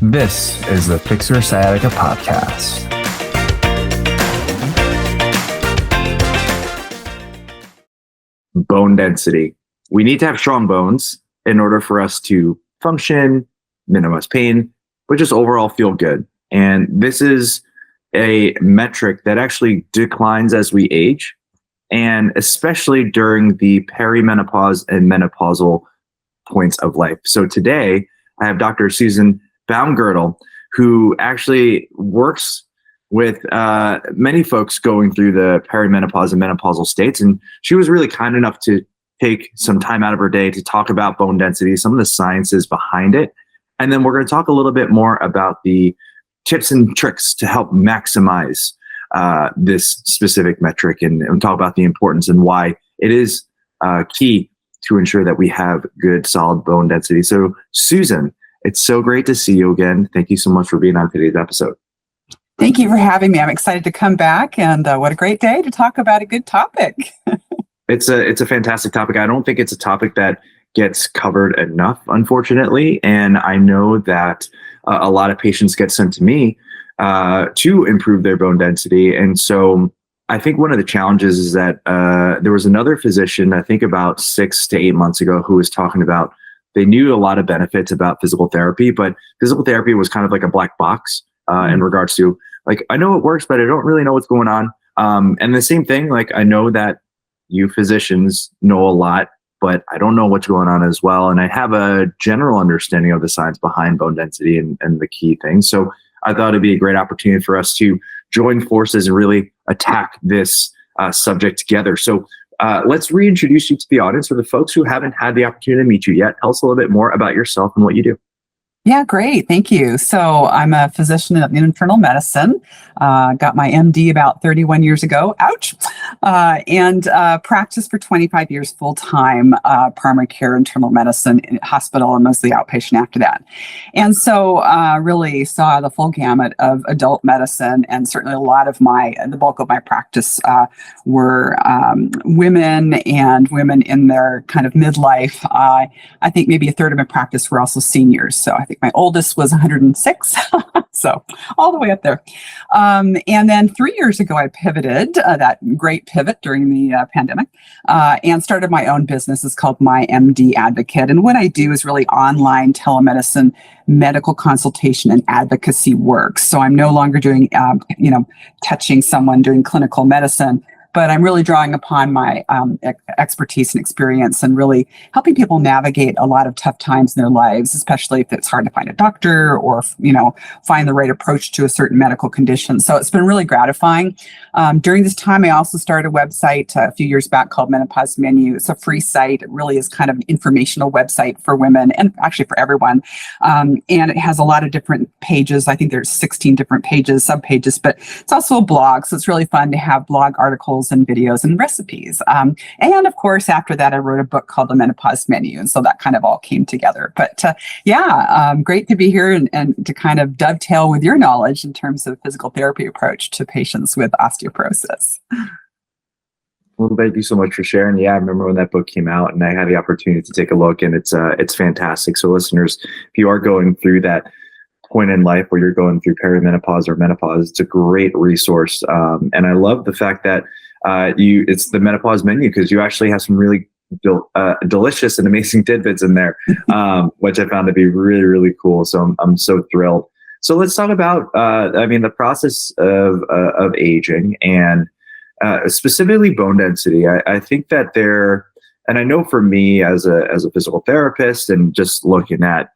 This is the Fix Your Sciatica podcast. Bone density. We need to have strong bones in order for us to function, minimize pain, but just overall feel good. And this is a metric that actually declines as we age, and especially during the perimenopause and menopausal points of life. So today, I have Dr. Susan Baumgaertel, who actually works with many folks going through the perimenopause and menopausal states. And she was really kind enough to take some time out of her day to talk about bone density, some of the sciences behind it. And then we're going to talk a little bit more about the tips and tricks to help maximize this specific metric, and talk about the importance and why it is key to ensure that we have good, solid bone density. So, Susan, it's so great to see you again. Thank you so much for being on today's episode. Thank you for having me. I'm excited to come back, and what a great day to talk about a good topic. It's a fantastic topic. I don't think it's a topic that gets covered enough, unfortunately. And I know that a lot of patients get sent to me to improve their bone density. And so I think one of the challenges is that there was another physician, I think about 6 to 8 months ago, who was talking about they knew a lot of benefits about physical therapy, but physical therapy was kind of like a black box in regards to, like, I know it works, but I don't really know what's going on. And the same thing, like, I know that you physicians know a lot, but I don't know what's going on as well. And I have a general understanding of the science behind bone density and the key things. So I thought it'd be a great opportunity for us to join forces and really attack this subject together. So let's reintroduce you to the audience. For the folks who haven't had the opportunity to meet you yet, tell us a little bit more about yourself and what you do. Yeah, great. Thank you. So I'm a physician in internal medicine. Got my MD about 31 years ago. Ouch. And practiced for 25 years full time, primary care, internal medicine, in hospital, and mostly outpatient after that. And so really saw the full gamut of adult medicine, and certainly a lot of the bulk of my practice were women and women in their kind of midlife. I think maybe a third of my practice were also seniors. So I think my oldest was 106, so all the way up there. And then 3 years ago, I pivoted, that great pivot during the pandemic, and started my own business. It's called My MD Advocate. And what I do is really online telemedicine, medical consultation, and advocacy work. So I'm no longer doing, touching someone, doing clinical medicine, but I'm really drawing upon my expertise and experience, and really helping people navigate a lot of tough times in their lives, especially if it's hard to find a doctor or, find the right approach to a certain medical condition. So it's been really gratifying. During this time, I also started a website a few years back called Menopause Menu. It's a free site. It really is kind of an informational website for women, and actually for everyone. And it has a lot of different pages. I think there's 16 different pages, sub-pages, but it's also a blog. So it's really fun to have blog articles and videos and recipes. And of course, after that, I wrote a book called The Menopause Menu. And so that kind of all came together. But great to be here and to kind of dovetail with your knowledge in terms of physical therapy approach to patients with osteoporosis. Well, thank you so much for sharing. Yeah, I remember when that book came out, and I had the opportunity to take a look, and it's fantastic. So listeners, if you are going through that point in life where you're going through perimenopause or menopause, it's a great resource. And I love the fact that it's the Menopause Menu, because you actually have some really delicious and amazing tidbits in there, which I found to be really, really cool. So I'm so thrilled. So let's talk about, the process of aging, and specifically bone density. I think that and I know for me as a physical therapist, and just looking at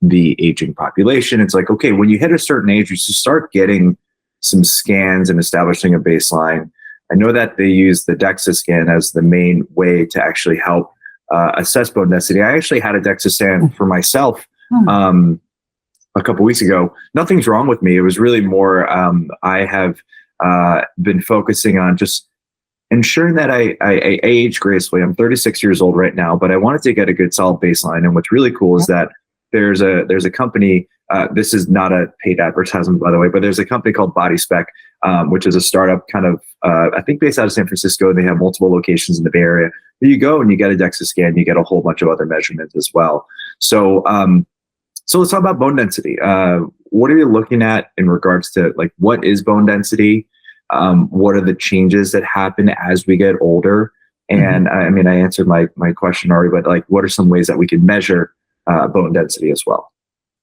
the aging population, it's like, okay, when you hit a certain age, you should start getting some scans and establishing a baseline. I know that they use the DEXA scan as the main way to actually help assess bone density. I actually had a DEXA scan for myself a couple weeks ago. Nothing's wrong with me. It was really more, I have been focusing on just ensuring that I age gracefully. I'm 36 years old right now, but I wanted to get a good solid baseline. And what's really cool is that there's a company, this is not a paid advertisement, by the way, but there's a company called Body Spec, which is a startup kind of, I think based out of San Francisco. They have multiple locations in the Bay Area. You go and you get a DEXA scan, you get a whole bunch of other measurements as well. So So let's talk about bone density. What are you looking at in regards to like what is bone density? What are the changes that happen as we get older? And I mean, I answered my question already, but like, what are some ways that we can measure bone density as well?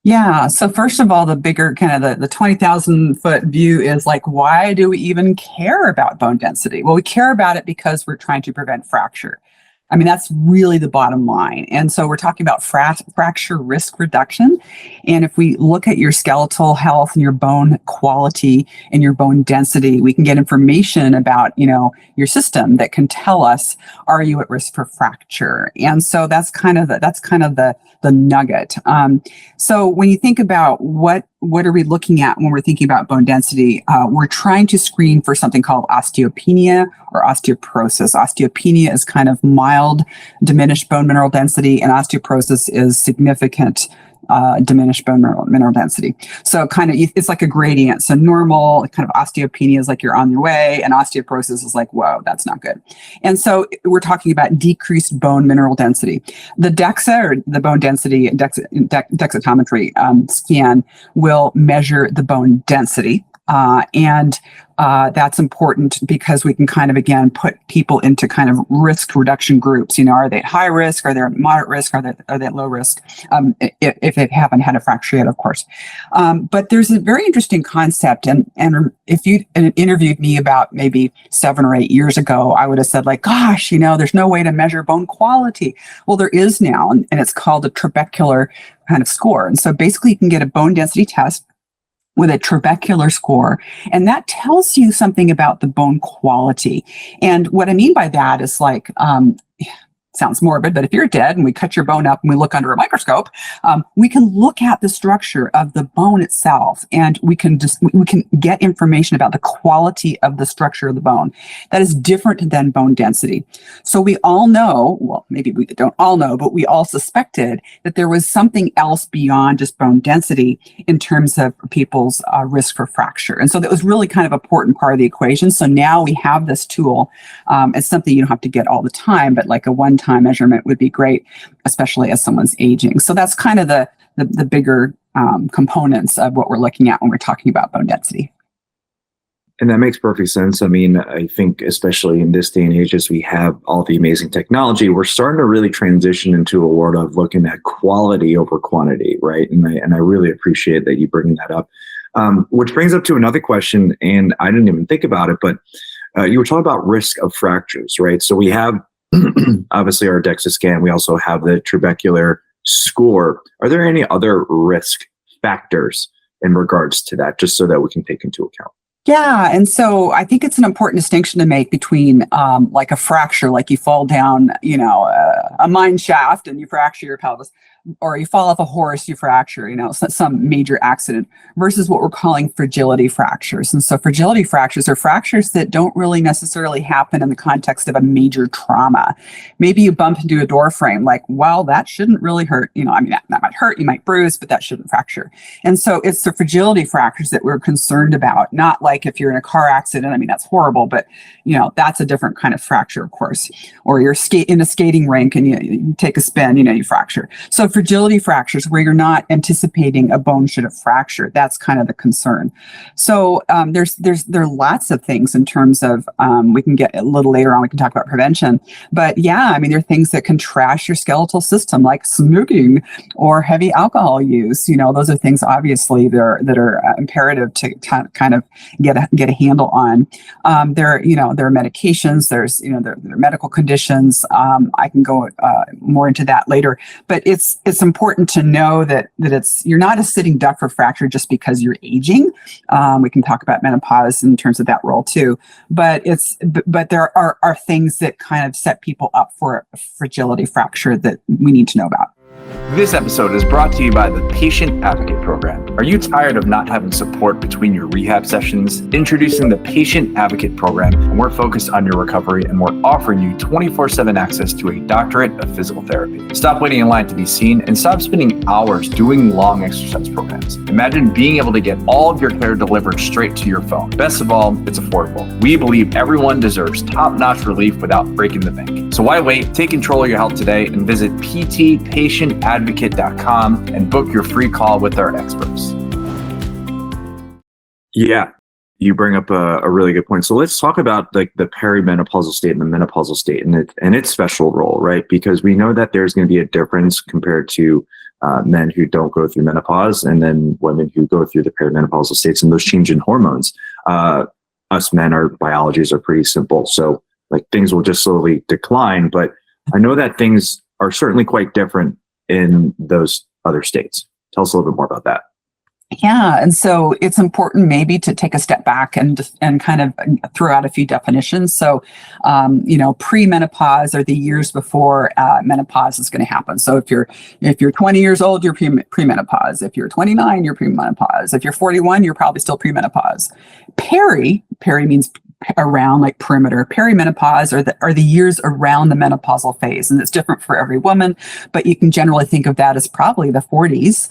Yeah. So first of all, the bigger kind of the 20,000 foot view is like, why do we even care about bone density? Well, we care about it because we're trying to prevent fracture. I mean, that's really the bottom line. And so we're talking about fracture risk reduction. And if we look at your skeletal health and your bone quality and your bone density, we can get information about, your system that can tell us, are you at risk for fracture? And so that's kind of the nugget. So when you think about what are we looking at when we're thinking about bone density, we're trying to screen for something called osteopenia or osteoporosis. Osteopenia is kind of mild diminished bone mineral density, and osteoporosis is significant diminished bone mineral density. So kind of, it's like a gradient. So normal kind of osteopenia is like you're on your way, and osteoporosis is like, whoa, that's not good. And so we're talking about decreased bone mineral density. The DEXA, or the bone density dexitometry scan, will measure the bone density. And that's important because we can kind of, again, put people into kind of risk reduction groups. Are they at high risk? Are they at moderate risk? Are they at low risk? If they haven't had a fracture yet, of course. But there's a very interesting concept. And if you interviewed me about maybe 7 or 8 years ago, I would have said like, gosh, there's no way to measure bone quality. Well, there is now, and it's called a trabecular kind of score. And so basically you can get a bone density test with a trabecular score, and that tells you something about the bone quality. And what I mean by that is like, sounds morbid, but if you're dead and we cut your bone up and we look under a microscope, we can look at the structure of the bone itself, and we can get information about the quality of the structure of the bone. That is different than bone density. So we all know, well, maybe we don't all know, but we all suspected that there was something else beyond just bone density in terms of people's risk for fracture. And so that was really kind of an important part of the equation. So now we have this tool. It's something you don't have to get all the time, but like a one-time measurement would be great, especially as someone's aging. So that's kind of the bigger components of what we're looking at when we're talking about bone density. And that makes perfect sense. I mean, I think especially in this day and age, as we have all the amazing technology, we're starting to really transition into a world of looking at quality over quantity, right? And I really appreciate that you bringing that up. Which brings up to another question, and I didn't even think about it, but you were talking about risk of fractures, right? So we have obviously our DEXA scan. We also have the trabecular score. Are there any other risk factors in regards to that, just so that we can take into account? Yeah. And so I think it's an important distinction to make between like a fracture, like you fall down, a mine shaft and you fracture your pelvis, or you fall off a horse, you fracture, some major accident, versus what we're calling fragility fractures. And so fragility fractures are fractures that don't really necessarily happen in the context of a major trauma. Maybe you bump into a door frame, like, well, that shouldn't really hurt. That might hurt, you might bruise, but that shouldn't fracture. And so it's the fragility fractures that we're concerned about, not like if you're in a car accident. That's horrible, but that's a different kind of fracture, of course. Or you're in a skating rink and you take a spin, you fracture. So fragility fractures, where you're not anticipating a bone should have fractured, that's kind of the concern. So there are lots of things in terms of, we can get a little later on, we can talk about prevention. But yeah, there are things that can trash your skeletal system, like smoking or heavy alcohol use. Those are things obviously that are imperative to kind of get a handle on. There are medications, there are medical conditions. I can go more into that later, but it's important to know that you're not a sitting duck for fracture just because you're aging. We can talk about menopause in terms of that role too, but there are things that kind of set people up for a fragility fracture that we need to know about. This episode is brought to you by the Patient Advocate Program. Are you tired of not having support between your rehab sessions? Introducing the Patient Advocate Program, and we're focused on your recovery, and we're offering you 24/7 access to a doctorate of physical therapy. Stop waiting in line to be seen and stop spending hours doing long exercise programs. Imagine being able to get all of your care delivered straight to your phone. Best of all, it's affordable. We believe everyone deserves top-notch relief without breaking the bank. So why wait? Take control of your health today and visit ptpatientadvocate.com patientadvocate.com and book your free call with our experts. Yeah, you bring up a really good point. So let's talk about like the perimenopausal state and the menopausal state and its special role, right? Because we know that there's going to be a difference compared to men who don't go through menopause and then women who go through the perimenopausal states and those change in hormones. Us men, our biologies are pretty simple. So like things will just slowly decline, but I know that things are certainly quite different in those other states. Tell us a little bit more about that. Yeah, and so it's important maybe to take a step back and kind of throw out a few definitions. So, premenopause are the years before menopause is going to happen. So if you're 20 years old, you're premenopause. If you're 29, you're premenopause. If you're 41, you're probably still premenopause. Peri means around, like perimeter. Perimenopause are the years around the menopausal phase, and it's different for every woman, but you can generally think of that as probably the 40s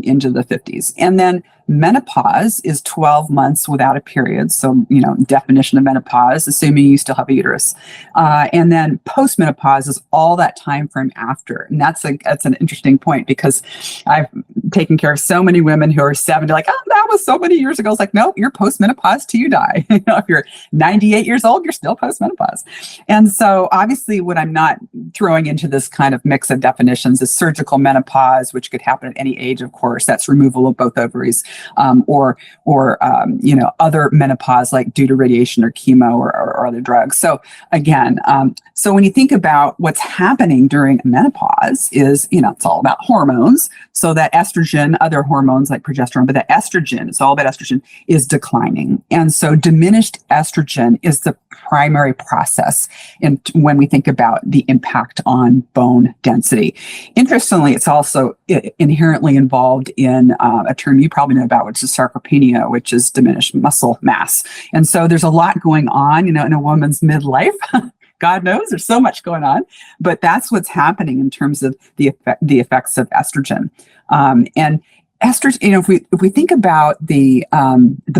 into the 50s. And then menopause is 12 months without a period. So, definition of menopause, assuming you still have a uterus. And then postmenopause is all that time frame after. And that's an interesting point, because I've taken care of so many women who are 70, like, oh, that was so many years ago. It's like, no, you're postmenopause till you die. If you're 98 years old, you're still postmenopause. And so obviously what I'm not throwing into this kind of mix of definitions is surgical menopause, which could happen at any age, of course. That's removal of both ovaries. Or other menopause, like due to radiation or chemo or other drugs. So again, so when you think about what's happening during menopause is, it's all about hormones. So that estrogen, other hormones like progesterone, but that estrogen, it's all about estrogen, is declining. And so diminished estrogen is the primary process when we think about the impact on bone density. Interestingly, it's also inherently involved in a term you probably know about, which is sarcopenia, which is diminished muscle mass. And so there's a lot going on, in a woman's midlife. God knows there's so much going on, but that's what's happening in terms of the effects of estrogen. And estrogen, if we think about the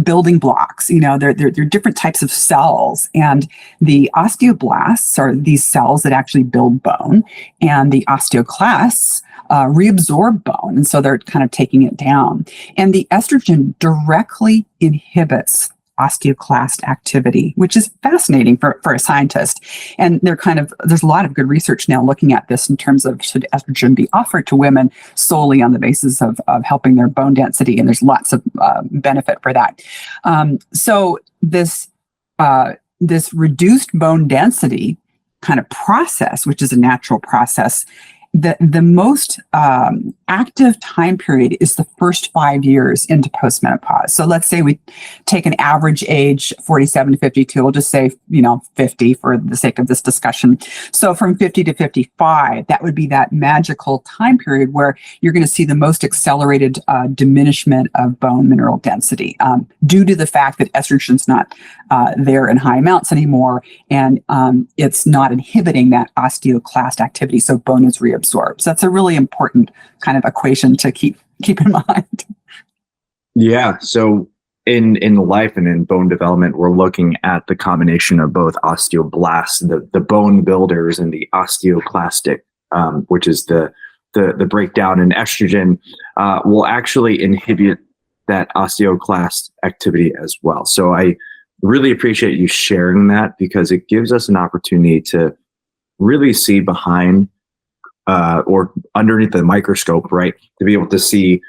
building blocks, there are different types of cells, and the osteoblasts are these cells that actually build bone, and the osteoclasts reabsorb bone, and so they're kind of taking it down. And the estrogen directly inhibits osteoclast activity, which is fascinating for a scientist. And there's a lot of good research now looking at this in terms of, should estrogen be offered to women solely on the basis of helping their bone density, and there's lots of benefit for that. So this reduced bone density kind of process, which is a natural process, the most active time period is the first 5 years into postmenopause. So let's say we take an average age, 47 to 52, we'll just say, 50 for the sake of this discussion. So from 50 to 55, that would be that magical time period where you're going to see the most accelerated diminishment of bone mineral density due to the fact that estrogen's not there in high amounts anymore, and it's not inhibiting that osteoclast activity, so bone is reabsorbed. So that's a really important kind of equation to keep in mind. Yeah. So in life and in bone development, we're looking at the combination of both osteoblasts, the bone builders, and the osteoclastic, which is the breakdown in estrogen, will actually inhibit that osteoclast activity as well. So I really appreciate you sharing that, because it gives us an opportunity to really see behind or underneath the microscope, right? To be able to see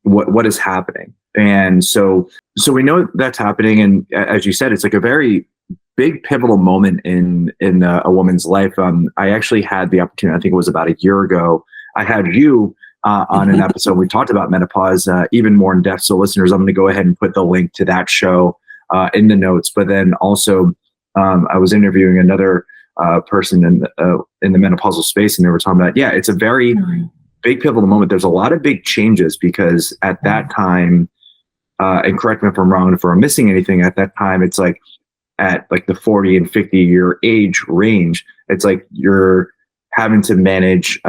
what is happening. And so we know that's happening. And as you said, it's like a very big pivotal moment in a woman's life. I actually had the opportunity, I think it was about a year ago, I had you on an episode. We talked about menopause even more in depth. So listeners, I'm going to go ahead and put the link to that show in the notes. But then also I was interviewing another person in the menopausal space, and they were talking about, it's a very big pivotal moment. There's a lot of big changes, because at that time, and correct me if I'm wrong, if I'm missing anything, at that time, it's like at like the 40 and 50 year age range, it's like you're having to manage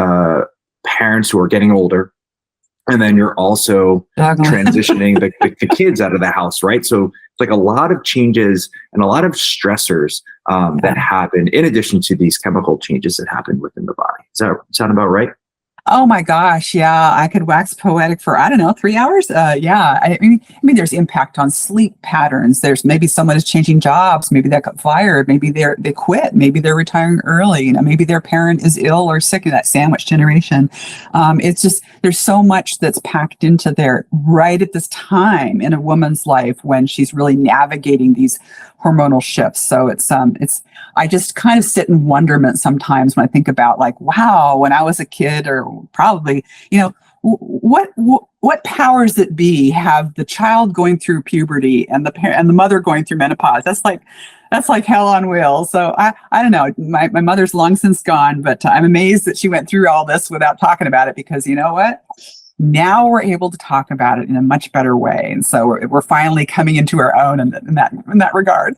parents who are getting older. And then you're also transitioning the kids out of the house, right? So it's like a lot of changes and a lot of stressors that happen in addition to these chemical changes that happen within the body. Does that sound about right? Oh my gosh, yeah, I could wax poetic for, I don't know, 3 hours. Yeah, I mean, there's impact on sleep patterns. There's maybe someone is changing jobs. Maybe they got fired. Maybe they quit. Maybe they're retiring early. Maybe their parent is ill or sick. In that sandwich generation, it's just there's so much that's packed into there right at this time in a woman's life when she's really navigating these hormonal shifts. So it's I just kind of sit in wonderment sometimes when I think about like, wow, when I was a kid, or probably, what powers that be have the child going through puberty and the parent and the mother going through menopause? That's like hell on wheels. So I don't know. My mother's long since gone, but I'm amazed that she went through all this without talking about it, because you know what? Now we're able to talk about it in a much better way, and so we're finally coming into our own in that regard.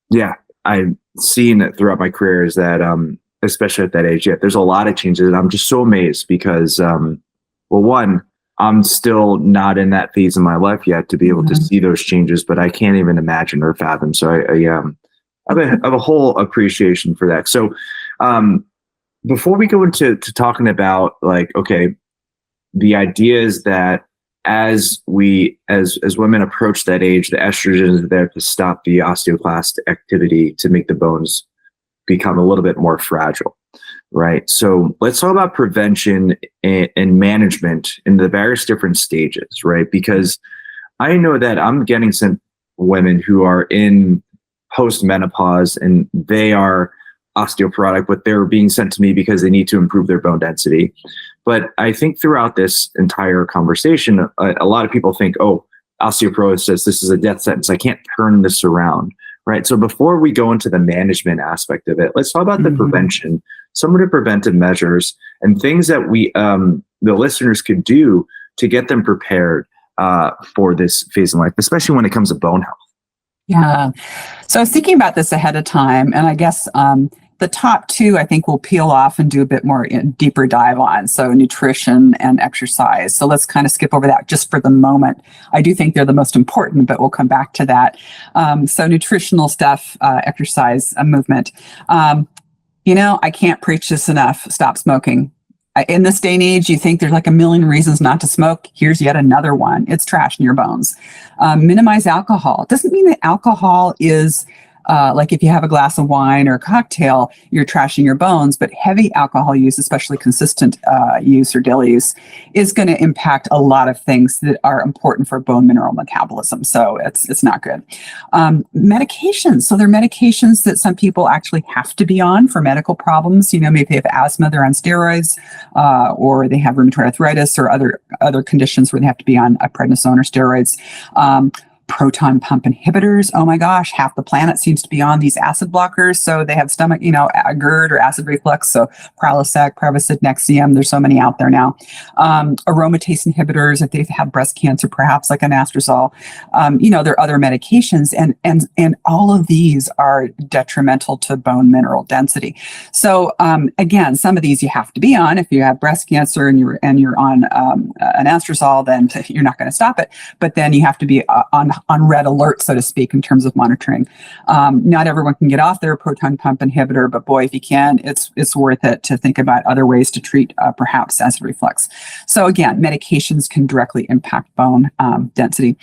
Yeah, I've seen it throughout my career is that, especially at that age, there's a lot of changes, and I'm just so amazed because, well, one, I'm still not in that phase in my life yet to be able to see those changes, but I can't even imagine or fathom. So I have a whole appreciation for that. So, before we go into talking about like, okay, the idea is that as women approach that age, the estrogen is there to stop the osteoclast activity to make the bones become a little bit more fragile, right? So let's talk about prevention and management in the various different stages, right? Because I know that I'm getting some women who are in post-menopause and they are osteoporotic, but they're being sent to me because they need to improve their bone density. But I think throughout this entire conversation, a lot of people think, oh, osteoporosis, this is a death sentence. I can't turn this around, right? So before we go into the management aspect of it, let's talk about the prevention, some of the preventive measures and things that we, the listeners could do to get them prepared for this phase in life, especially when it comes to bone health. Yeah. So I was thinking about this ahead of time, and I guess the top two I think we'll peel off and do a bit more deeper dive on. So nutrition and exercise. So let's kind of skip over that just for the moment. I do think they're the most important, but we'll come back to that. So nutritional stuff, exercise, movement. I can't preach this enough. Stop smoking. In this day and age, you think there's like a million reasons not to smoke. Here's yet another one. It's trash in your bones. Minimize alcohol. It doesn't mean that alcohol is like if you have a glass of wine or a cocktail, you're trashing your bones, but heavy alcohol use, especially consistent use or daily use, is going to impact a lot of things that are important for bone mineral metabolism. So it's not good. Medications. So there are medications that some people actually have to be on for medical problems. Maybe they have asthma, they're on steroids, or they have rheumatoid arthritis or other conditions where they have to be on prednisone or steroids. Proton pump inhibitors. Oh my gosh, half the planet seems to be on these acid blockers. So they have stomach, GERD or acid reflux. So Prilosec, Prevacid, Nexium. There's so many out there now. Aromatase inhibitors, if they've had breast cancer, perhaps like anastrozole. There are other medications, and all of these are detrimental to bone mineral density. So again, some of these you have to be on. If you have breast cancer and you're on anastrozole, then you're not going to stop it. But then you have to be on red alert, so to speak, in terms of monitoring. Not everyone can get off their proton pump inhibitor, but boy, if you can, it's worth it to think about other ways to treat perhaps acid reflux. So again, medications can directly impact bone density.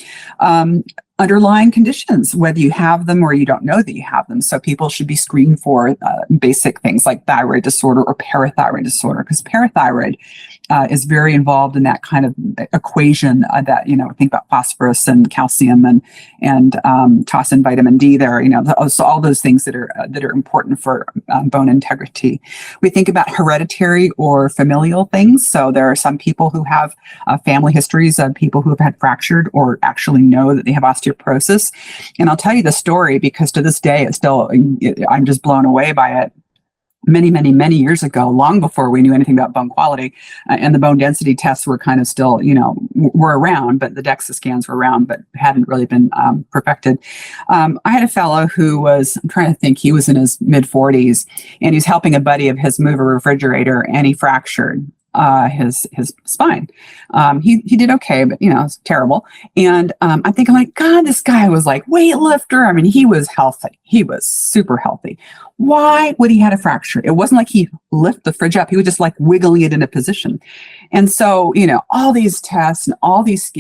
Underlying conditions, whether you have them or you don't know that you have them. So people should be screened for basic things like thyroid disorder or parathyroid disorder, because parathyroid is very involved in that kind of equation that, think about phosphorus and calcium and toss in vitamin D there, so all those things that are important for bone integrity. We think about hereditary or familial things. So there are some people who have family histories of people who have had fractured or actually know that they have osteoporosis. And I'll tell you the story because to this day, I'm just blown away by it. Many, many, many years ago, long before we knew anything about bone quality, and the bone density tests were kind of still, were around, but the DEXA scans were around, but hadn't really been perfected. I had a fellow who was, I'm trying to think, he was in his mid 40s, and he's helping a buddy of his move a refrigerator, and he fractured. his spine. He did okay, but it's terrible. And I'm thinking like, God, this guy was like weightlifter. I mean, he was healthy. He was super healthy. Why would he had a fracture? It wasn't like he lifted the fridge up. He was just like wiggling it into position. And so, all these tests and all these,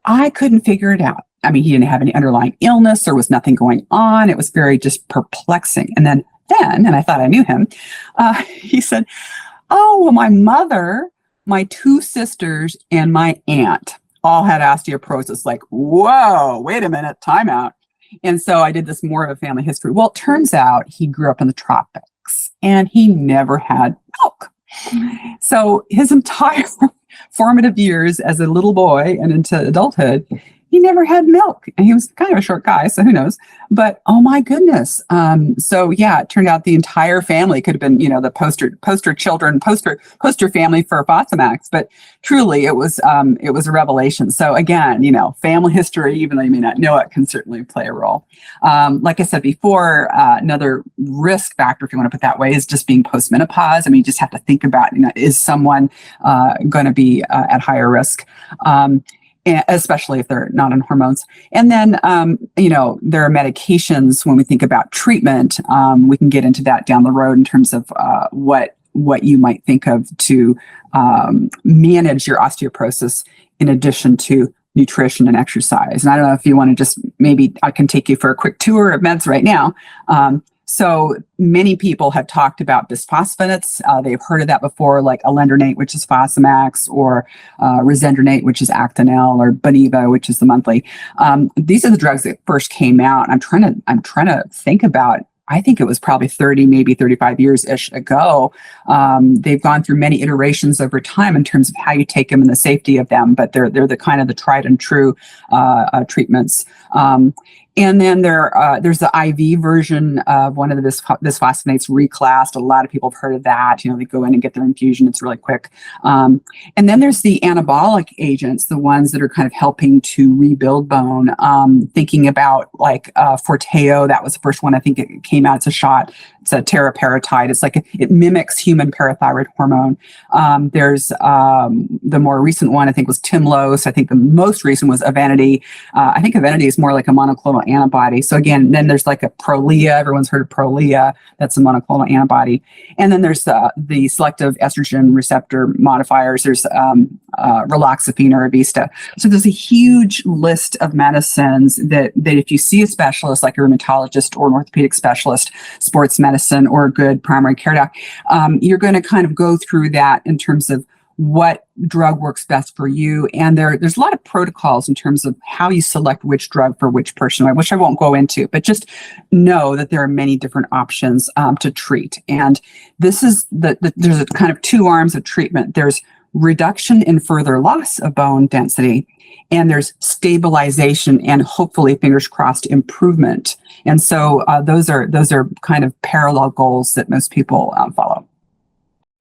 I couldn't figure it out. I mean, he didn't have any underlying illness. There was nothing going on. It was very just perplexing. And then, and I thought I knew him, he said, oh, well, my mother, my two sisters, and my aunt all had osteoporosis. Like, whoa, wait a minute, time out. And so I did this more of a family history. Well, it turns out he grew up in the tropics and he never had milk. So his entire formative years as a little boy and into adulthood, he never had milk. And he was kind of a short guy, so who knows? But oh my goodness. So yeah, it turned out the entire family could have been, the poster family for Fosamax. But truly it was a revelation. So again, family history, even though you may not know it, can certainly play a role. Like I said before, another risk factor, if you want to put it that way, is just being postmenopause. I mean, you just have to think about, is someone going to be at higher risk? Especially if they're not on hormones. And then, there are medications when we think about treatment. We can get into that down the road in terms of what you might think of to manage your osteoporosis in addition to nutrition and exercise. And I don't know if you want to just, maybe I can take you for a quick tour of meds right now. So many people have talked about bisphosphonates. They've heard of that before, like alendronate, which is Fosamax, or risendronate, which is Actonel, or Boniva, which is the monthly. These are the drugs that first came out. I'm trying to think about. I think it was probably 30, maybe 35 years-ish ago. They've gone through many iterations over time in terms of how you take them and the safety of them, but they're the kind of the tried and true treatments. And then there's the IV version of one of the bisphosphonates reclassed. A lot of people have heard of that. They go in and get their infusion. It's really quick. And then there's the anabolic agents, the ones that are kind of helping to rebuild bone. Thinking about like Forteo, that was the first one. I think it came out. It's a shot. It's a teriparatide. It's like it mimics human parathyroid hormone. There's the more recent one, I think, was Timlos. I think the most recent was Evenity. I think Evenity is more like a monoclonal antibody. So again, then there's like a Prolia. Everyone's heard of Prolia. That's a monoclonal antibody. And then there's the selective estrogen receptor modifiers. There's raloxifene or Avista. So there's a huge list of medicines that if you see a specialist like a rheumatologist or an orthopedic specialist, sports medicine, or a good primary care doc, you're going to kind of go through that in terms of what drug works best for you. And there's a lot of protocols in terms of how you select which drug for which person, which I won't go into, but just know that there are many different options to treat. And this is there's a kind of two arms of treatment. There's reduction in further loss of bone density, and there's stabilization and hopefully, fingers crossed, improvement. And so those are kind of parallel goals that most people follow.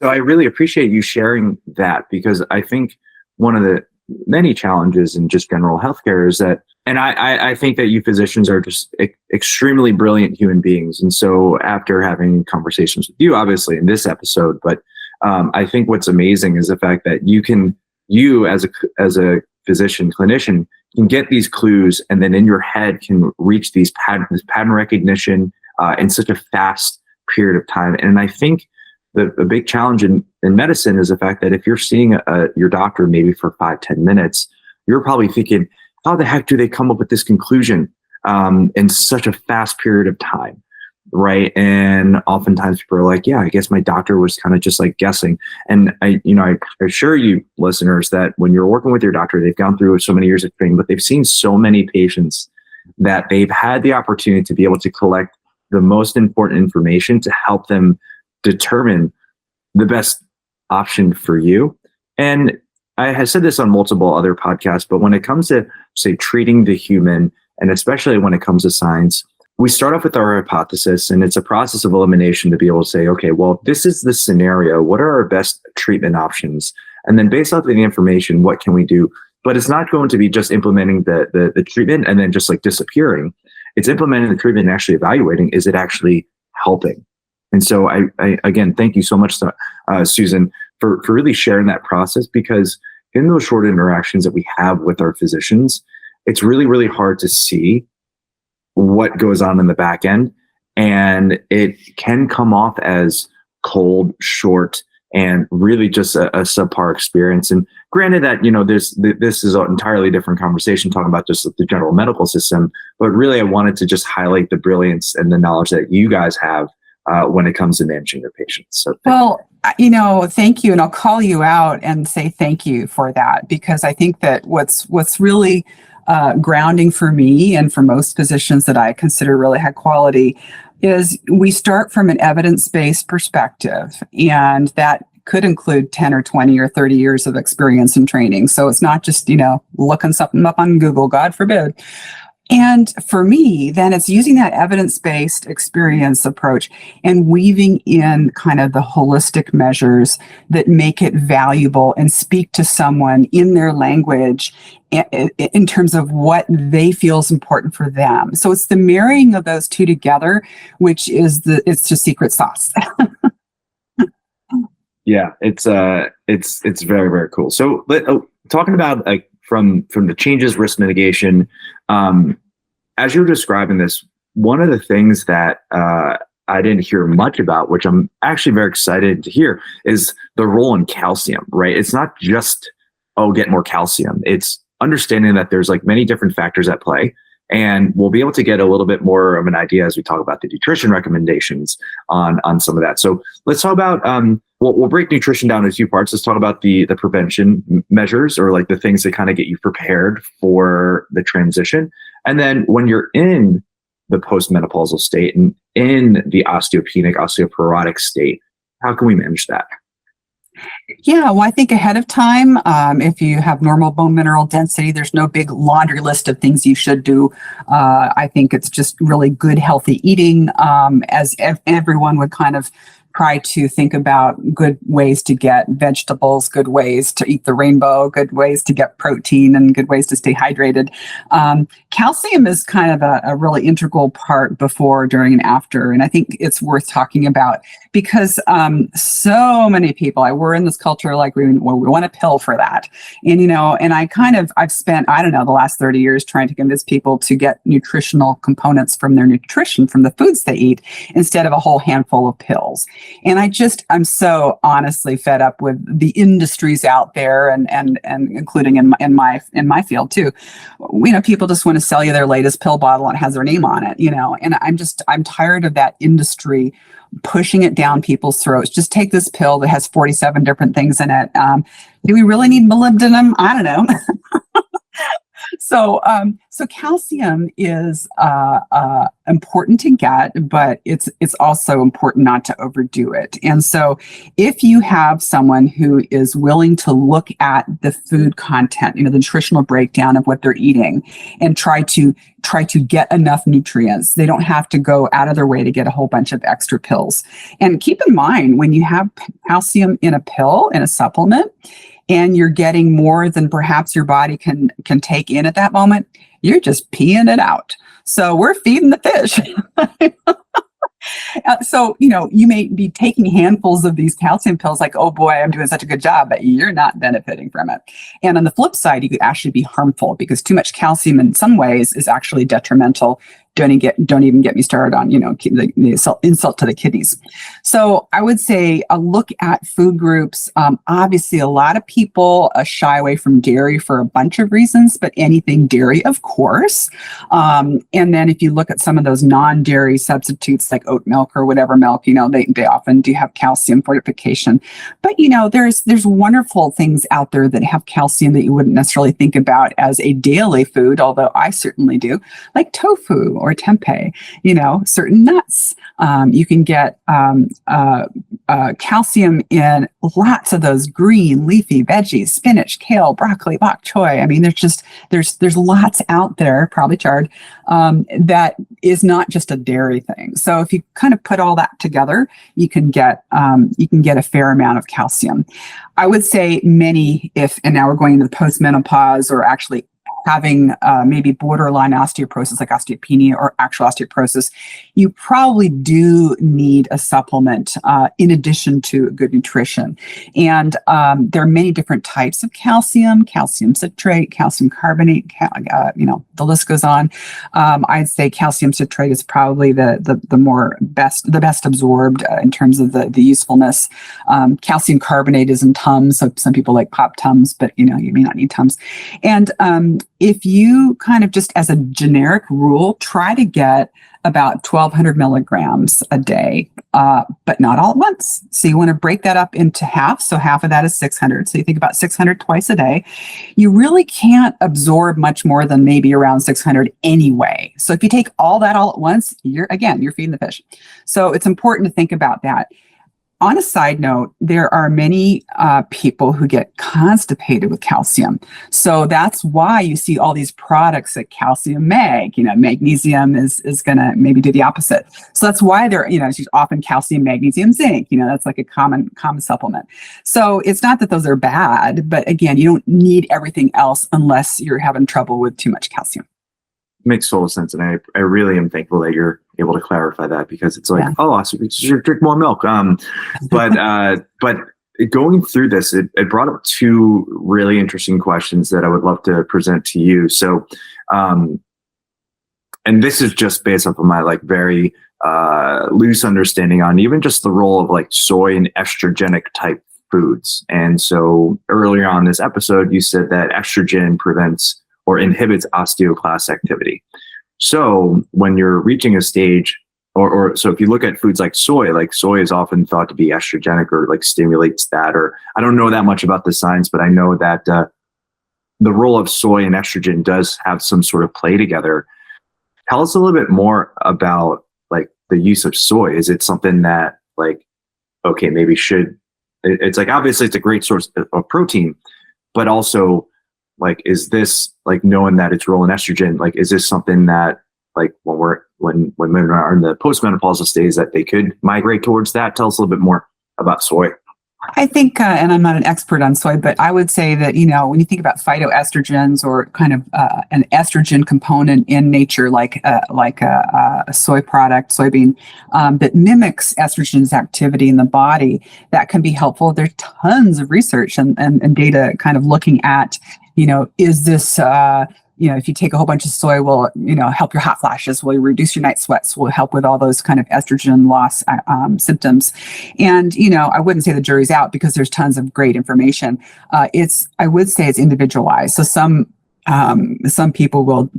So I really appreciate you sharing that, because I think one of the many challenges in just general healthcare is that, and I think that you physicians are just extremely brilliant human beings. And so after having conversations with you, obviously in this episode, but I think what's amazing is the fact that you as a physician, clinician, can get these clues, and then in your head can reach this pattern recognition in such a fast period of time. And I think the big challenge in medicine is the fact that if you're seeing your doctor maybe for 5-10 minutes, you're probably thinking, how the heck do they come up with this conclusion in such a fast period of time, right? And oftentimes people are like, yeah, I guess my doctor was kind of just like guessing. And I assure you listeners that when you're working with your doctor, they've gone through so many years of training, but they've seen so many patients that they've had the opportunity to be able to collect the most important information to help them determine the best option for you. And I have said this on multiple other podcasts, but when it comes to, say, treating the human, and especially when it comes to science, we start off with our hypothesis, and it's a process of elimination to be able to say, okay, well, this is the scenario. What are our best treatment options? And then based off of the information, what can we do? But it's not going to be just implementing the treatment and then just like disappearing. It's implementing the treatment and actually evaluating, is it actually helping? And so I again, thank you so much, Susan, for really sharing that process, because in those short interactions that we have with our physicians, it's really, really hard to see what goes on in the back end. And it can come off as cold, short, and really just a subpar experience. And granted that, this is an entirely different conversation talking about just the general medical system, but really I wanted to just highlight the brilliance and the knowledge that you guys have when it comes to managing your patients. So thank you. And I'll call you out and say thank you for that, because I think that what's really grounding for me and for most physicians that I consider really high quality is we start from an evidence-based perspective, and that could include 10 or 20 or 30 years of experience and training. So it's not just, looking something up on Google, God forbid. And for me, then it's using that evidence-based experience approach and weaving in kind of the holistic measures that make it valuable and speak to someone in their language in terms of what they feel is important for them. So it's the marrying of those two together, which is it's the secret sauce. Yeah, it's very, very cool. So talking about from the changes, risk mitigation, as you were describing this, one of the things that I didn't hear much about, which I'm actually very excited to hear, is the role in calcium, right? It's not just, get more calcium. It's understanding that there's many different factors at play. And we'll be able to get a little bit more of an idea as we talk about the nutrition recommendations on some of that. So let's talk about, we'll break nutrition down into two parts. Let's talk about the prevention measures, or the things that kind of get you prepared for the transition. And then when you're in the postmenopausal state and in the osteopenic, osteoporotic state, how can we manage that? Yeah, well, I think ahead of time, if you have normal bone mineral density, there's no big laundry list of things you should do. I think it's just really good, healthy eating, as everyone would kind of try to think about good ways to get vegetables, good ways to eat the rainbow, good ways to get protein, and good ways to stay hydrated. Calcium is kind of a really integral part before, during, and after. And I think it's worth talking about because so many people, we're in this culture we want a pill for that. And, and I've spent, the last 30 years trying to convince people to get nutritional components from their nutrition, from the foods they eat, instead of a whole handful of pills. And I'm so honestly fed up with the industries out there, and including in my field too. People just want to sell you their latest pill bottle and it has their name on it, and I'm tired of that industry pushing it down people's throats. Just take this pill that has 47 different things in it. Do we really need molybdenum? I don't know. So calcium is important to get, but it's also important not to overdo it. And so if you have someone who is willing to look at the food content, the nutritional breakdown of what they're eating, and try to get enough nutrients, they don't have to go out of their way to get a whole bunch of extra pills. And keep in mind, when you have calcium in a pill, in a supplement, and you're getting more than perhaps your body can take in at that moment, you're just peeing it out. So we're feeding the fish. So, you may be taking handfuls of these calcium pills oh boy, I'm doing such a good job, but you're not benefiting from it. And on the flip side, you could actually be harmful, because too much calcium in some ways is actually detrimental. Don't even get me started on, the insult to the kidneys. So I would say a look at food groups. Obviously, a lot of people shy away from dairy for a bunch of reasons, but anything dairy, of course. And then if you look at some of those non-dairy substitutes like oat milk or whatever milk, they often do have calcium fortification. But, there's wonderful things out there that have calcium that you wouldn't necessarily think about as a daily food, although I certainly do, like tofu or tempeh, certain nuts. You can get calcium in lots of those green leafy veggies, spinach, kale, broccoli, bok choy. I mean, there's lots out there, probably charred, that is not just a dairy thing. So if you kind of put all that together, you can get a fair amount of calcium. I would say and now we're going into the postmenopause, or actually having maybe borderline osteoporosis like osteopenia or actual osteoporosis, you probably do need a supplement in addition to good nutrition. And there are many different types of calcium citrate, calcium carbonate, the list goes on. I'd say calcium citrate is probably the best absorbed in terms of the usefulness. Calcium carbonate is in Tums, so some people like pop Tums, but you may not need Tums. And if you kind of just as a generic rule, try to get about 1,200 milligrams a day, but not all at once. So you want to break that up into half. So half of that is 600. So you think about 600 twice a day. You really can't absorb much more than maybe around 600 anyway. So if you take all that all at once, you're feeding the fish. So it's important to think about that. On a side note, there are many people who get constipated with calcium. So that's why you see all these products like calcium mag, magnesium is going to maybe do the opposite. So that's why it's often calcium, magnesium, zinc, that's like a common supplement. So it's not that those are bad, but again, you don't need everything else unless you're having trouble with too much calcium. Makes total sense. And I really am thankful that you're able to clarify that, because it's like, oh, so you should drink more milk. But going through this, it brought up two really interesting questions that I would love to present to you. So, and this is just based off of my very loose understanding on even just the role of soy and estrogenic type foods. And so earlier on this episode, you said that estrogen prevents or inhibits osteoclast activity. So when you're reaching a stage, or so if you look at foods like soy is often thought to be estrogenic or stimulates that, or I don't know that much about the science, but I know that the role of soy and estrogen does have some sort of play together. Tell us a little bit more about the use of soy. Is it something that okay, maybe it's obviously it's a great source of protein, but also is this knowing that its role in estrogen, is this something that when women are in the postmenopausal stage that they could migrate towards that? Tell us a little bit more about soy. I think, and I'm not an expert on soy, but I would say that, when you think about phytoestrogens or kind of an estrogen component in nature, like a soy product, soybean, that mimics estrogen's activity in the body, that can be helpful. There's tons of research and data kind of looking at, is this, if you take a whole bunch of soy, will, help your hot flashes, will reduce your night sweats, will help with all those kind of estrogen loss symptoms. And, I wouldn't say the jury's out because there's tons of great information. I would say it's individualized. So some people will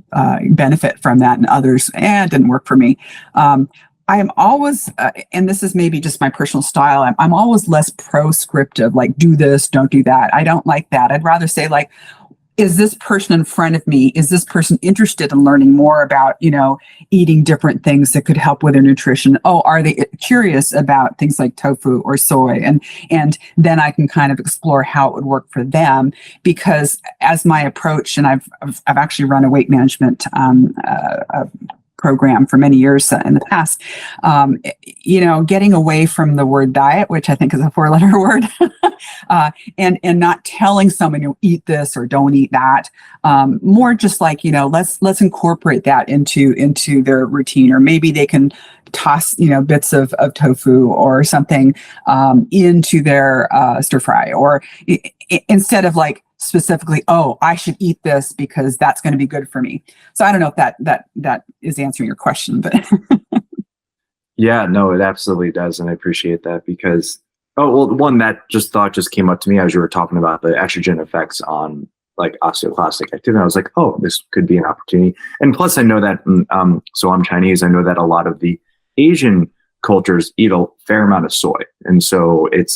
benefit from that and others, it didn't work for me. I am always, and this is maybe just my personal style, I'm always less proscriptive, do this, don't do that. I don't like that. I'd rather say is this person in front of me, is this person interested in learning more about, eating different things that could help with their nutrition? Oh, are they curious about things like tofu or soy? And then I can kind of explore how it would work for them, because as my approach, and I've actually run a weight management program for many years in the past, getting away from the word diet, which I think is a 4-letter word, and not telling someone, eat this or don't eat that. More just let's incorporate that into their routine, or maybe they can toss, bits of tofu or something into their stir fry, or instead of specifically, oh, I should eat this because that's going to be good for me. So I don't know if that is answering your question, but yeah, no, it absolutely does, and I appreciate that, because one that just came up to me as you were talking about the estrogen effects on osteoclastic activity. I was like, oh, this could be an opportunity. And plus, I know that so I'm Chinese. I know that a lot of the Asian cultures eat a fair amount of soy, and so it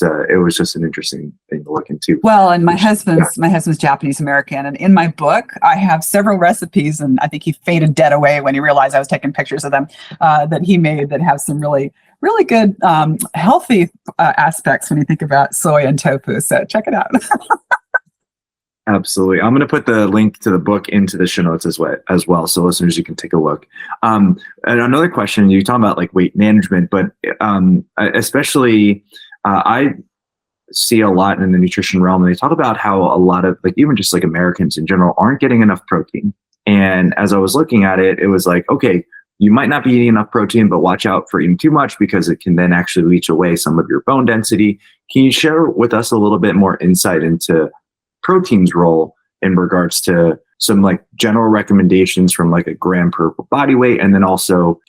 was just an interesting thing to look into. Well, and my husband's Japanese American, and in my book I have several recipes, and I think he faded dead away when he realized I was taking pictures of them, that he made that have some really good healthy aspects when you think about soy and tofu. So check it out. Absolutely. I'm going to put the link to the book into the show notes as well. So listeners, you can take a look. And another question, you talk about weight management, but especially see a lot in the nutrition realm, and they talk about how a lot of like even just like Americans in general aren't getting enough protein. And as I was looking at it, it was like, okay, you might not be eating enough protein, but watch out for eating too much because it can then actually leach away some of your bone density. Can you share with us a little bit more insight into protein's role in regards to some like general recommendations from like a gram per body weight, and then also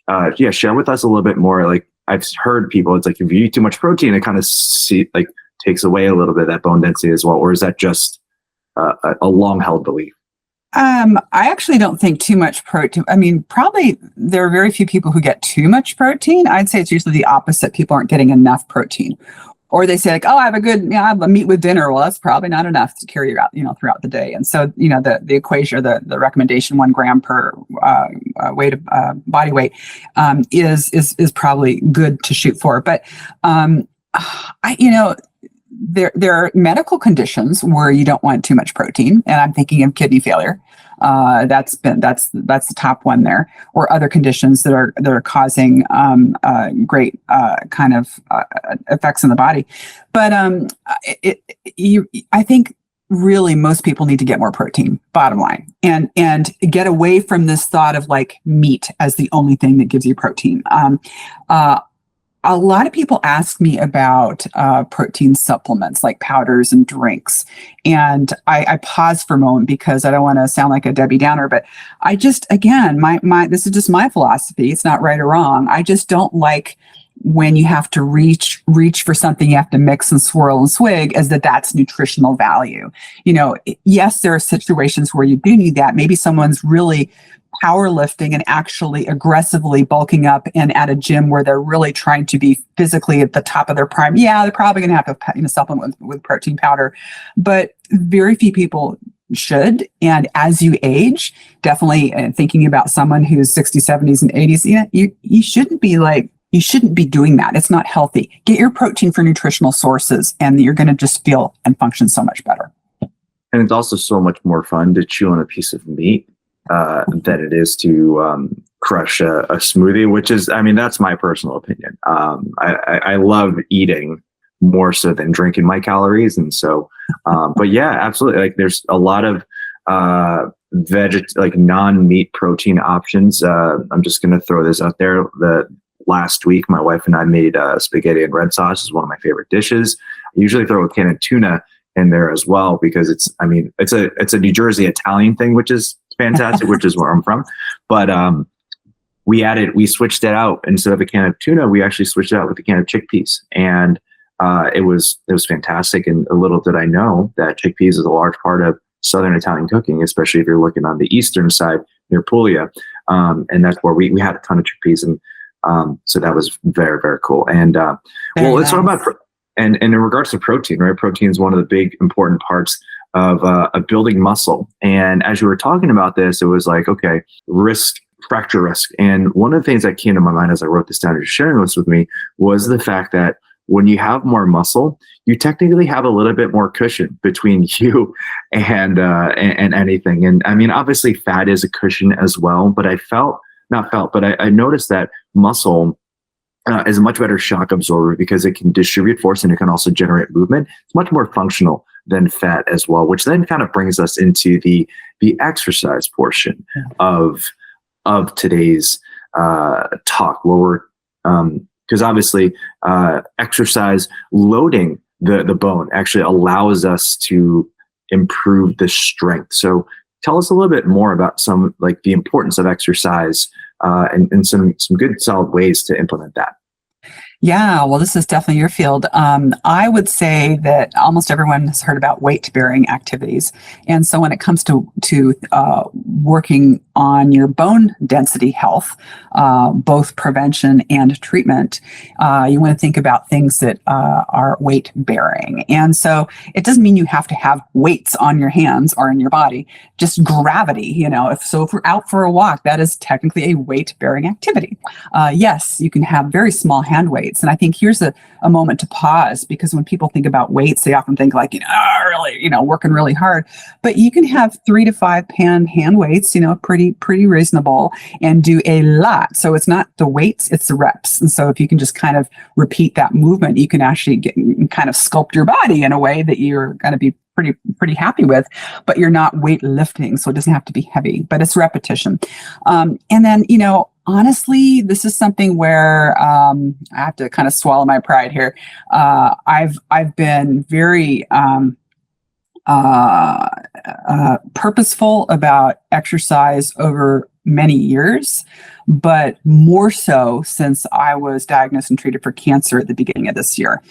share with us a little bit more. Like I've heard people, it's like if you eat too much protein, it kind of takes away a little bit of that bone density as well, or is that just a long held belief? I actually don't think too much protein. I mean, probably there are very few people who get too much protein. I'd say it's usually the opposite. People aren't getting enough protein. Or they say like, oh, I have a meat with dinner. Well, that's probably not enough to carry you out, throughout the day. And so, the equation or the recommendation 1 gram per body weight is probably good to shoot for. But there are medical conditions where you don't want too much protein, and I'm thinking of kidney failure. That's the top one there, or other conditions that are causing great kind of effects in the body. But I think really most people need to get more protein, bottom line, and get away from this thought of like meat as the only thing that gives you protein. A lot of people ask me about protein supplements like powders and drinks. And I pause for a moment because I don't want to sound like a Debbie Downer, but I just, again, this is just my philosophy. It's not right or wrong. I just don't like when you have to reach for something, you have to mix and swirl and swig as that's nutritional value. Yes, there are situations where you do need that. Maybe someone's really powerlifting and actually aggressively bulking up and at a gym where they're really trying to be physically at the top of their prime. Yeah, they're probably going to have to supplement with protein powder, but very few people should. And as you age, definitely thinking about someone who's 60s, 70s, and 80s, you shouldn't be doing that. It's not healthy. Get your protein from nutritional sources and you're going to just feel and function so much better. And it's also so much more fun to chew on a piece of meat than it is to crush a smoothie, which is, that's my personal opinion. I love eating more so than drinking my calories. And so, but yeah, absolutely. Like there's a lot of non-meat protein options. I'm just going to throw this out there. Last week, my wife and I made spaghetti and red sauce. Is one of my favorite dishes. I usually throw a can of tuna in there as well because it's a New Jersey Italian thing, which is fantastic, which is where I'm from. But we switched it out. Instead of a can of tuna, we actually switched it out with a can of chickpeas, and it was fantastic. And little did I know that chickpeas is a large part of Southern Italian cooking, especially if you're looking on the eastern side near Puglia, and that's where we had a ton of chickpeas, and so that was very, very cool. And let's talk about and in regards to protein, right? Protein is one of the big important parts of building muscle. And as you were talking about this, it was like, okay, fracture risk. And one of the things that came to my mind as I wrote this down, you're sharing this with me, was the fact that when you have more muscle, you technically have a little bit more cushion between you and anything. And obviously fat is a cushion as well, but I noticed that muscle is a much better shock absorber because it can distribute force and it can also generate movement. It's much more functional than fat as well, which then kind of brings us into the exercise portion of today's talk, where we're because obviously exercise loading the bone actually allows us to improve the strength. So tell us a little bit more about some like the importance of exercise and some good solid ways to implement that. Yeah, well, this is definitely your field. I would say that almost everyone has heard about weight-bearing activities. And so when it comes to working on your bone density health, both prevention and treatment, you want to think about things that are weight-bearing. And so it doesn't mean you have to have weights on your hands or in your body, just gravity. If we're out for a walk, that is technically a weight-bearing activity. Yes, you can have very small hand weights, weights. And I think here's a moment to pause, because when people think about weights, they often think like, really, working really hard. But you can have 3 to 5 pound hand weights, pretty reasonable, and do a lot. So it's not the weights, it's the reps. And so if you can just kind of repeat that movement, you can actually kind of sculpt your body in a way that you're going to be pretty happy with, but you're not weightlifting, so it doesn't have to be heavy, but it's repetition. And then, honestly, this is something where I have to kind of swallow my pride here. I've been very purposeful about exercise over many years, but more so since I was diagnosed and treated for cancer at the beginning of this year,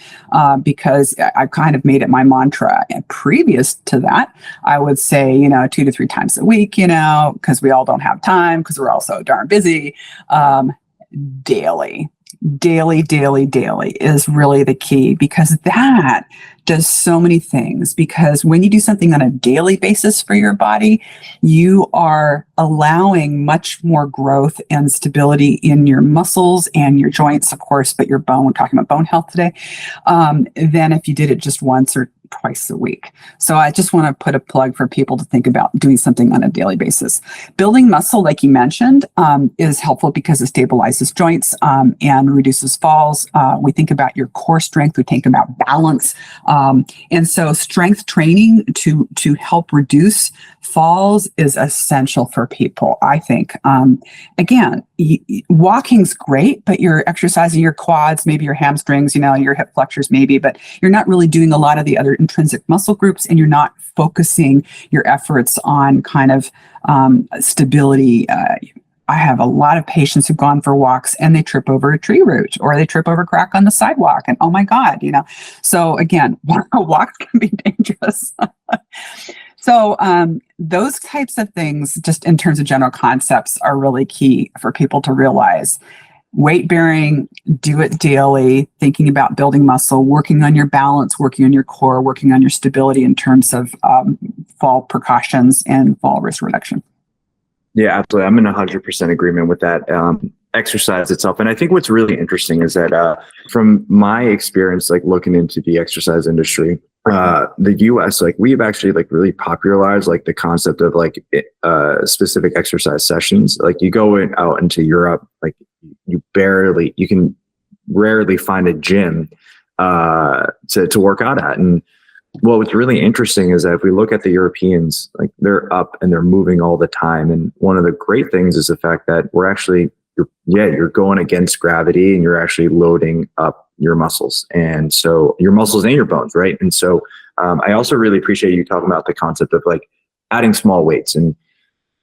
because I kind of made it my mantra. And previous to that, I would say, 2 to 3 times a week, because we all don't have time, because we're all so darn busy. Daily is really the key, because that does so many things. Because when you do something on a daily basis for your body, you are allowing much more growth and stability in your muscles and your joints, of course, but your bone, we're talking about bone health today, than if you did it just once or twice a week. So I just want to put a plug for people to think about doing something on a daily basis. Building muscle, like you mentioned, is helpful because it stabilizes joints and reduces falls. We think about your core strength, we think about balance. And so strength training to help reduce falls is essential for people, I think. Again, walking's great, but you're exercising your quads, maybe your hamstrings, your hip flexors maybe, but you're not really doing a lot of the other intrinsic muscle groups, and you're not focusing your efforts on kind of stability. I have a lot of patients who've gone for walks and they trip over a tree root, or they trip over a crack on the sidewalk, and oh my God, So again, walks can be dangerous. So those types of things, just in terms of general concepts, are really key for people to realize. Weight bearing, do it daily, thinking about building muscle, working on your balance, working on your core, working on your stability in terms of fall precautions and fall risk reduction. Yeah, absolutely. I'm in 100% agreement with that. Exercise itself. And I think what's really interesting is that from my experience, like looking into the exercise industry, the US, like we've actually like really popularized like the concept of like specific exercise sessions. Like you go out into Europe, like you can rarely find a gym to work out at. And what's really interesting is that if we look at the Europeans, like they're up and they're moving all the time. And one of the great things is the fact that we're actually, you're going against gravity and you're actually loading up your muscles. And so your muscles and your bones, right? And so I also really appreciate you talking about the concept of like adding small weights. And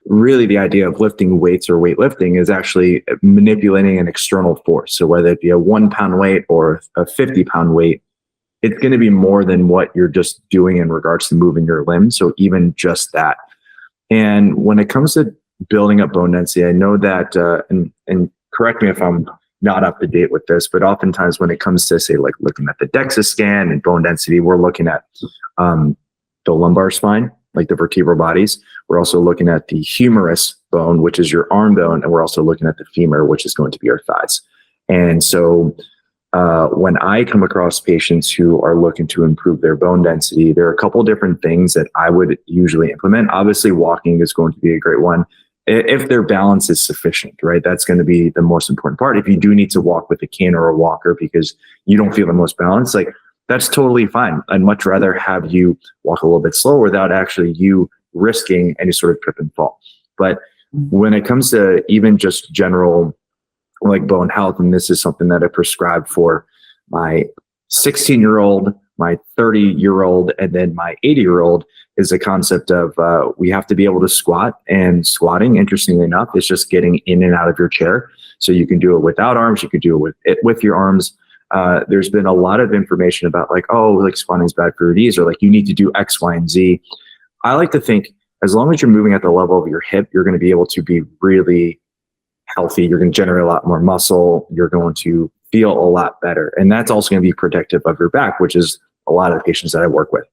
really the idea of lifting weights or weightlifting is actually manipulating an external force. So whether it be a 1 pound weight or a 50 pound weight, it's going to be more than what you're just doing in regards to moving your limbs. So even just that. And when it comes to building up bone density, I know that, and correct me if I'm not up to date with this, but oftentimes when it comes to say like looking at the DEXA scan and bone density, we're looking at the lumbar spine, like the vertebral bodies. We're also looking at the humerus bone, which is your arm bone. And we're also looking at the femur, which is going to be your thighs. And so when I come across patients who are looking to improve their bone density, there are a couple different things that I would usually implement. Obviously, walking is going to be a great one. If their balance is sufficient, right? That's going to be the most important part. If you do need to walk with a cane or a walker because you don't feel the most balanced, like that's totally fine. I'd much rather have you walk a little bit slower without actually you risking any sort of trip and fall. But when it comes to even just general like bone health, and this is something that I prescribe for my 16-year-old, my 30-year-old, and then my 80-year-old, is the concept of we have to be able to squat. And squatting, interestingly enough, is just getting in and out of your chair. So you can do it without arms, you can do it with your arms. There's been a lot of information about like, oh, like squatting is bad for your knees, or like you need to do X, Y, and Z. I like to think as long as you're moving at the level of your hip, you're going to be able to be really healthy. You're going to generate a lot more muscle. You're going to feel a lot better. And that's also going to be protective of your back, which is a lot of the patients that I work with.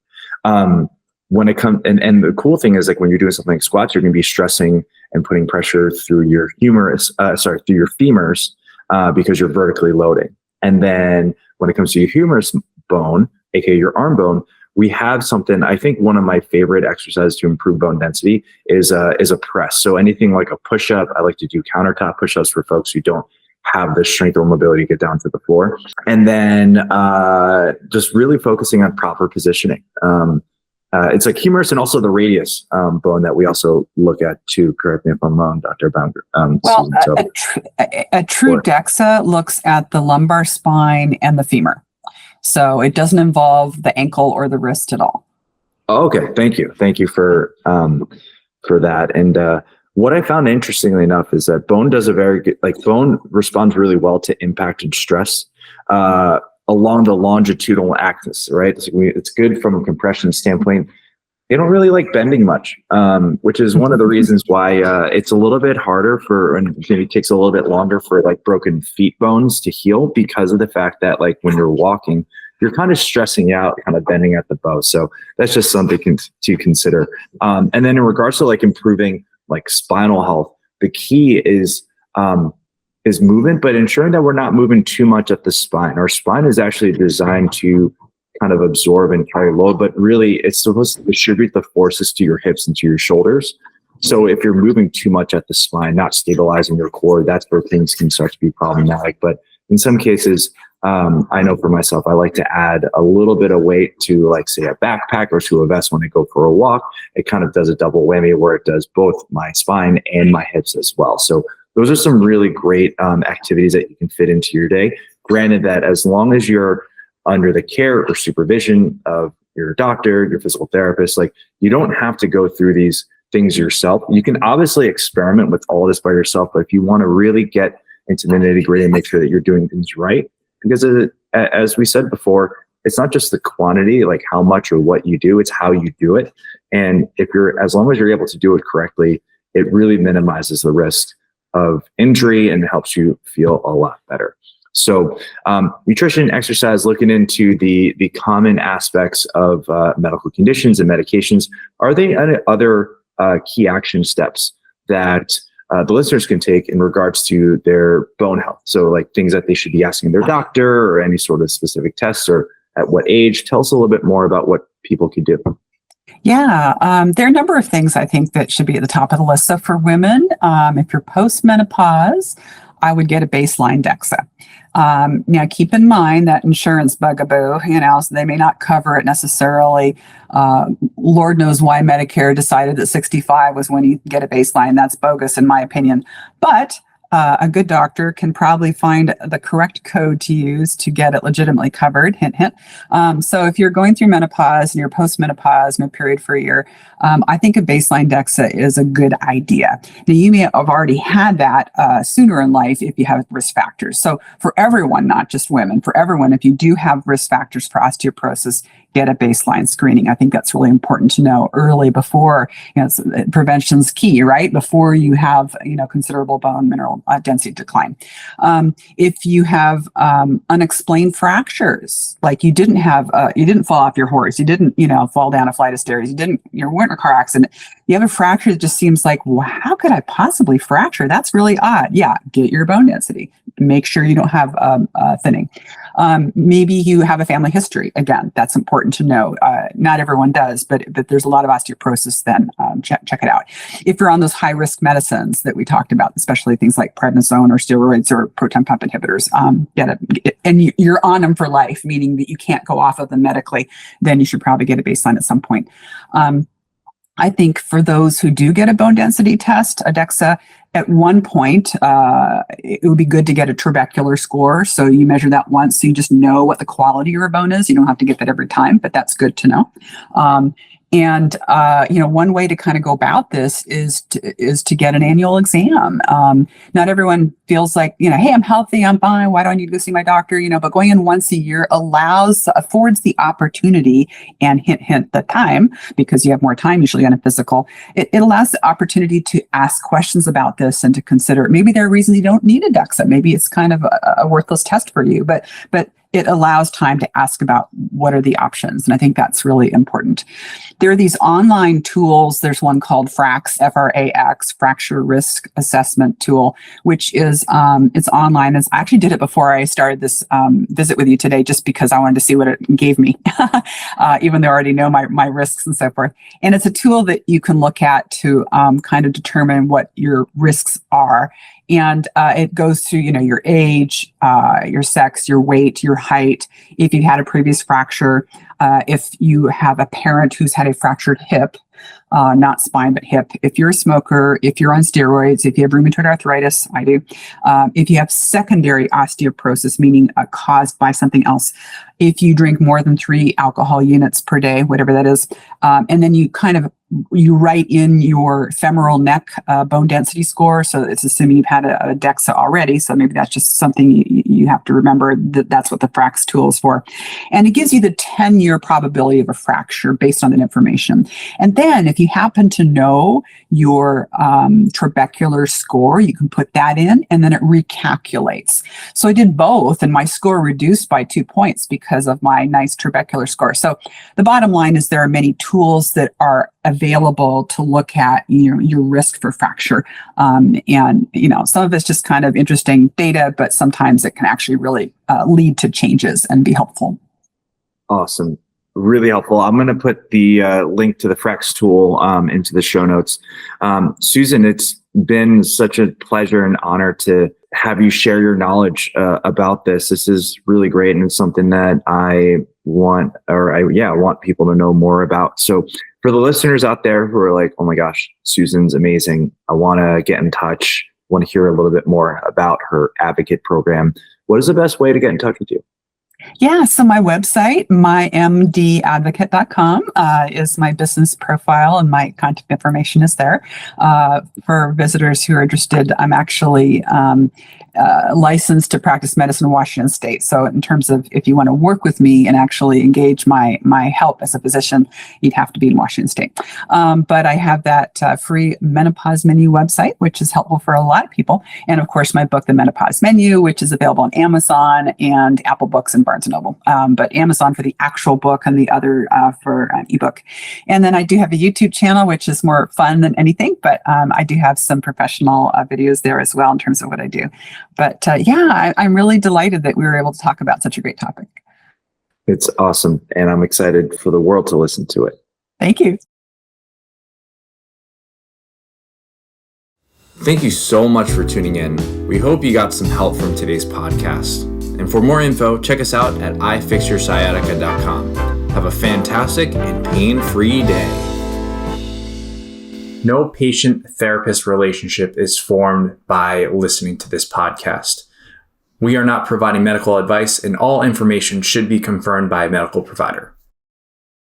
When it comes, and the cool thing is like when you're doing something like squats, you're going to be stressing and putting pressure through your through your femurs, because you're vertically loading. And then when it comes to your humerus bone, aka your arm bone, we have something. I think one of my favorite exercises to improve bone density is a press. So anything like a push-up. I like to do countertop push-ups for folks who don't have the strength or mobility to get down to the floor. And then just really focusing on proper positioning. It's like humerus and also the radius bone that we also look at too. Correct me if I'm wrong, Dr. Baumgaertel. Well, a true DEXA looks at the lumbar spine and the femur. So it doesn't involve the ankle or the wrist at all. Okay, thank you. Thank you for that. And what I found interestingly enough is that bone does a very good, bone responds really well to impact and stress along the longitudinal axis, right? It's good from a compression standpoint. They don't really like bending much, which is one of the reasons why it's a little bit harder and maybe takes a little bit longer for like broken feet bones to heal, because of the fact that like when you're walking, you're kind of stressing out, kind of bending at the bow. So that's just something to consider. And then in regards to like improving like spinal health, the key is movement, but ensuring that we're not moving too much at the spine. Our spine is actually designed to kind of absorb and carry load, but really it's supposed to distribute the forces to your hips and to your shoulders. So if you're moving too much at the spine, not stabilizing your core, that's where things can start to be problematic. But in some cases, I know for myself, I like to add a little bit of weight to like say a backpack or to a vest when I go for a walk. It kind of does a double whammy where it does both my spine and my hips as well. So those are some really great activities that you can fit into your day. Granted that as long as you're under the care or supervision of your doctor, your physical therapist, like you don't have to go through these things yourself. You can obviously experiment with all this by yourself, but if you want to really get into the nitty gritty and make sure that you're doing things right, because as we said before, it's not just the quantity, like how much or what you do, it's how you do it. And as long as you're able to do it correctly, it really minimizes the risk of injury and helps you feel a lot better. So nutrition, exercise, looking into the common aspects of medical conditions and medications. Are there any other key action steps that the listeners can take in regards to their bone health? So like things that they should be asking their doctor, or any sort of specific tests, or at what age? Tell us a little bit more about what people can do. Yeah, there are a number of things I think that should be at the top of the list. So for women, if you're post-menopause, I would get a baseline DEXA. Now, keep in mind that insurance bugaboo, so they may not cover it necessarily. Lord knows why Medicare decided that 65 was when you get a baseline. That's bogus, in my opinion. But a good doctor can probably find the correct code to use to get it legitimately covered. Hint, hint. So if you're going through menopause and you're post-menopause, no period for a year, I think a baseline DEXA is a good idea. Now, you may have already had that sooner in life if you have risk factors. So for everyone, not just women, for everyone, if you do have risk factors for osteoporosis, get a baseline screening. I think that's really important to know early before, prevention's key, right? Before you have, considerable bone mineral density decline. If you have unexplained fractures, like you didn't fall off your horse, you didn't, fall down a flight of stairs, you weren't in a car accident, you have a fracture that just seems like, well, how could I possibly fracture? That's really odd. Yeah, get your bone density. Make sure you don't have thinning. Maybe you have a family history. Again, that's important to know. Not everyone does, but there's a lot of osteoporosis, then check it out. If you're on those high-risk medicines that we talked about, especially things like prednisone or steroids or proton pump inhibitors, and you're on them for life, meaning that you can't go off of them medically, then you should probably get a baseline at some point. I think for those who do get a bone density test, a DEXA, at one point, it would be good to get a trabecular score. So you measure that once, so you just know what the quality of your bone is. You don't have to get that every time, but that's good to know. And one way to kind of go about this is to get an annual exam. Not everyone feels like, hey, I'm healthy, I'm fine, why do I need to go see my doctor? But going in once a year affords the opportunity, and hint, the time, because you have more time usually on a physical. It allows the opportunity to ask questions about this and to consider. Maybe there are reasons you don't need a DEXA. Maybe it's kind of a worthless test for you, but it allows time to ask about what are the options. And I think that's really important. There are these online tools. There's one called FRAX, F-R-A-X, Fracture Risk Assessment Tool, which is, it's online. I actually did it before I started this visit with you today, just because I wanted to see what it gave me, even though I already know my risks and so forth. And it's a tool that you can look at to kind of determine what your risks are. And it goes through, your age, your sex, your weight, your height, if you had a previous fracture, if you have a parent who's had a fractured hip, not spine, but hip, if you're a smoker, if you're on steroids, if you have rheumatoid arthritis, I do, if you have secondary osteoporosis, meaning caused by something else, if you drink more than 3 alcohol units per day, whatever that is, and then you write in your femoral neck bone density score. So it's assuming you've had a DEXA already. So maybe that's just something you have to remember, that's what the FRAX tool is for. And it gives you the 10-year probability of a fracture based on that information. And then if you happen to know your trabecular score, you can put that in and then it recalculates. So I did both and my score reduced by 2 points because of my nice trabecular score. So the bottom line is there are many tools that are available to look at your risk for fracture. And some of it's just kind of interesting data, but sometimes it can actually really lead to changes and be helpful. Awesome. Really helpful. I'm going to put the link to the FRAX tool into the show notes. Susan, it's been such a pleasure and honor to have you share your knowledge about this. This is really great, and it's something that I want people to know more about. So for the listeners out there who are like, oh my gosh, Susan's amazing, I want to get in touch, want to hear a little bit more about her advocate program, what is the best way to get in touch with you? Yeah, so my website, mymdadvocate.com, is my business profile, and my contact information is there. For visitors who are interested, I'm actually licensed to practice medicine in Washington State. So in terms of if you want to work with me and actually engage my help as a physician, you'd have to be in Washington State. But I have that free menopause menu website, which is helpful for a lot of people. And of course, my book, The Menopause Menu, which is available on Amazon and Apple Books and Barnes & Noble. But Amazon for the actual book and the other for an ebook. And then I do have a YouTube channel, which is more fun than anything, but I do have some professional videos there as well in terms of what I do. But I'm really delighted that we were able to talk about such a great topic. It's awesome. And I'm excited for the world to listen to it. Thank you. Thank you so much for tuning in. We hope you got some help from today's podcast. And for more info, check us out at ifixyoursciatica.com. Have a fantastic and pain-free day. No patient-therapist relationship is formed by listening to this podcast. We are not providing medical advice, and all information should be confirmed by a medical provider.